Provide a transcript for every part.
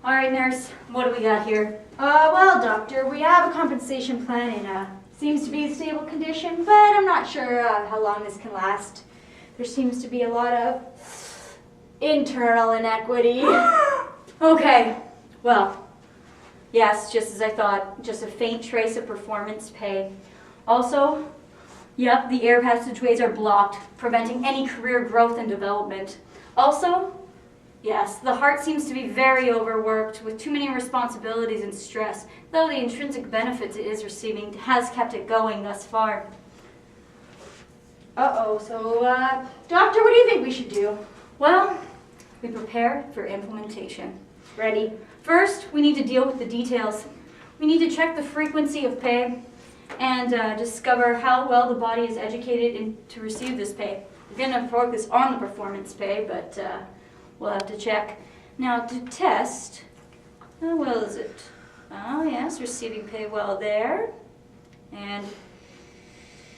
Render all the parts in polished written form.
All right, nurse, what do we got here? Well, doctor, we have a compensation plan in seems to be a stable condition, but I'm not sure how long this can last. There seems to be a lot of internal inequity. Okay, well, yes, just as I thought, just a faint trace of performance pay. Also, yep, the air passageways are blocked, preventing any career growth and development. Also, yes, the heart seems to be very overworked with too many responsibilities and stress, though the intrinsic benefits it is receiving has kept it going thus far. So, doctor, what do you think we should do? Well, we prepare for implementation. Ready? First, we need to deal with the details. We need to check the frequency of pay and discover how well the body is educated to receive this pay. We're going to focus on the performance pay, but we'll have to check. Now, to test, how well is it? Oh, yes, receiving pay well there. And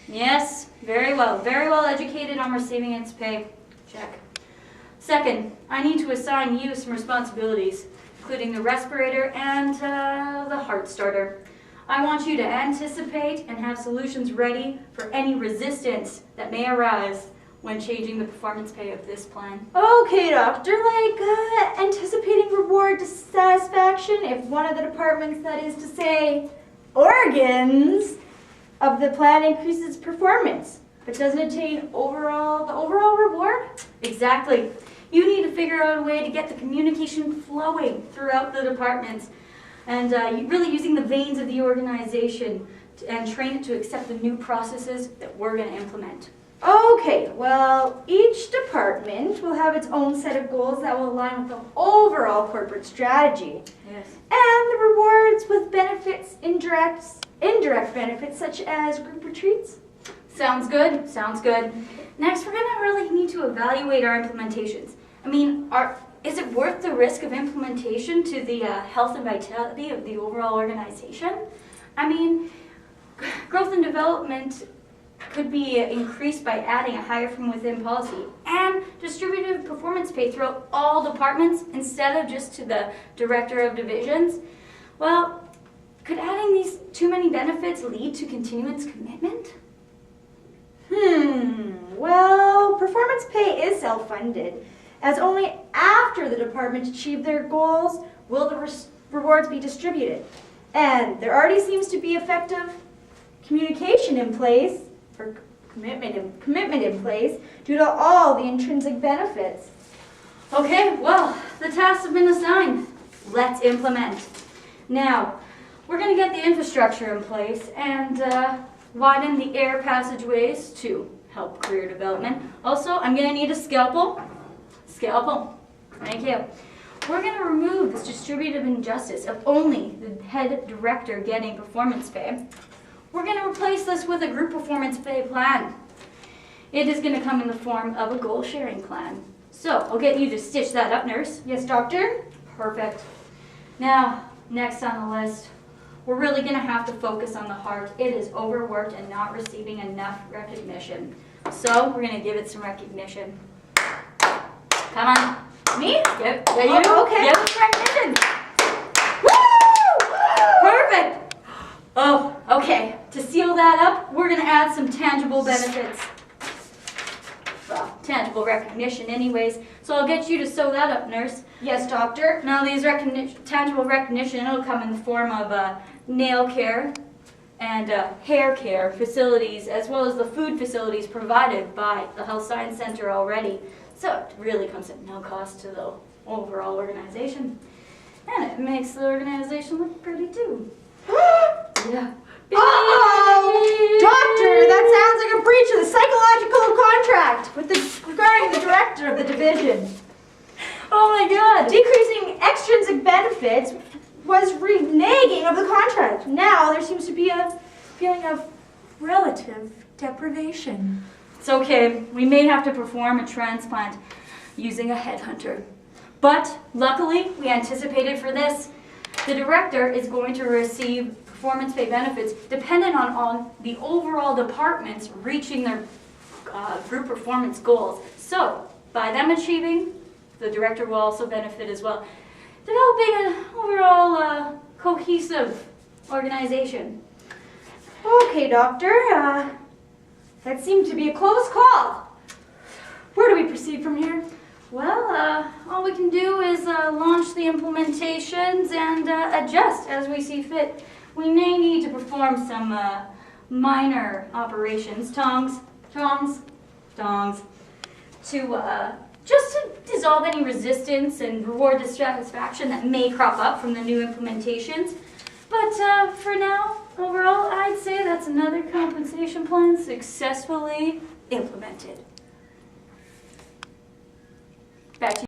yes, very well educated on receiving its pay. Check. Second, I need to assign you some responsibilities, including the respirator and the heart starter. I want you to anticipate and have solutions ready for any resistance that may arise when changing the performance pay of this plan. Okay, doctor, like anticipating reward dissatisfaction if one of the departments, that is to say, organs of the plan increases performance, but doesn't attain the overall reward? Exactly. You need to figure out a way to get the communication flowing throughout the departments and really using the veins of the organization and train it to accept the new processes that we're going to implement. Okay, well, each department will have its own set of goals that will align with the overall corporate strategy. Yes. And the rewards with benefits, indirect benefits such as group retreats. Sounds good. Sounds good. Next, we're going to really need to evaluate our implementations. I mean, is it worth the risk of implementation to the health and vitality of the overall organization? I mean, growth and development could be increased by adding a hire from within policy and distributed performance pay throughout all departments instead of just to the director of divisions. Well, could adding these too many benefits lead to continuance commitment? Well, performance pay is self-funded, as only after the department achieve their goals will the rewards be distributed. And there already seems to be effective communication in place, or commitment in place, due to all the intrinsic benefits. Okay, well, the tasks have been assigned. Let's implement. Now, we're going to get the infrastructure in place and widen the air passageways to help career development. Also, I'm going to need a scalpel. Scalpel. Thank you. We're going to remove this distributive injustice of only the head director getting performance pay. We're going to replace this with a group performance pay plan. It is going to come in the form of a goal sharing plan. So, I'll get you to stitch that up, nurse. Yes, doctor? Perfect. Now, next on the list, we're really going to have to focus on the heart. It is overworked and not receiving enough recognition. So, we're going to give it some recognition. Come on. Me? Yep. Yeah, you. Okay. Give it some recognition. Woo! Perfect. Oh, okay. To seal that up, we're going to add some tangible benefits. Well, tangible recognition anyways. So I'll get you to sew that up, nurse. Yes, doctor. Now these tangible recognition, it'll come in the form of nail care and hair care facilities, as well as the food facilities provided by the Health Science Center already. So it really comes at no cost to the overall organization. And it makes the organization look pretty too. Yeah. Doctor, that sounds like a breach of the psychological contract regarding the director of the division. Oh my God! Decreasing extrinsic benefits was reneging of the contract. Now there seems to be a feeling of relative deprivation. It's okay. We may have to perform a transplant using a headhunter. But luckily, we anticipated for this. The director is going to receive performance pay benefits dependent on the overall departments reaching their group performance goals. So, by them achieving, the director will also benefit as well. developing an overall cohesive organization. Okay, Doctor. That seemed to be a close call. Where do we proceed from here? Well, all we can do is launch the implementations and adjust as we see fit. We may need to perform some minor operations, tongs, to just to dissolve any resistance and reward dissatisfaction that may crop up from the new implementations. But for now, overall, I'd say that's another compensation plan successfully implemented.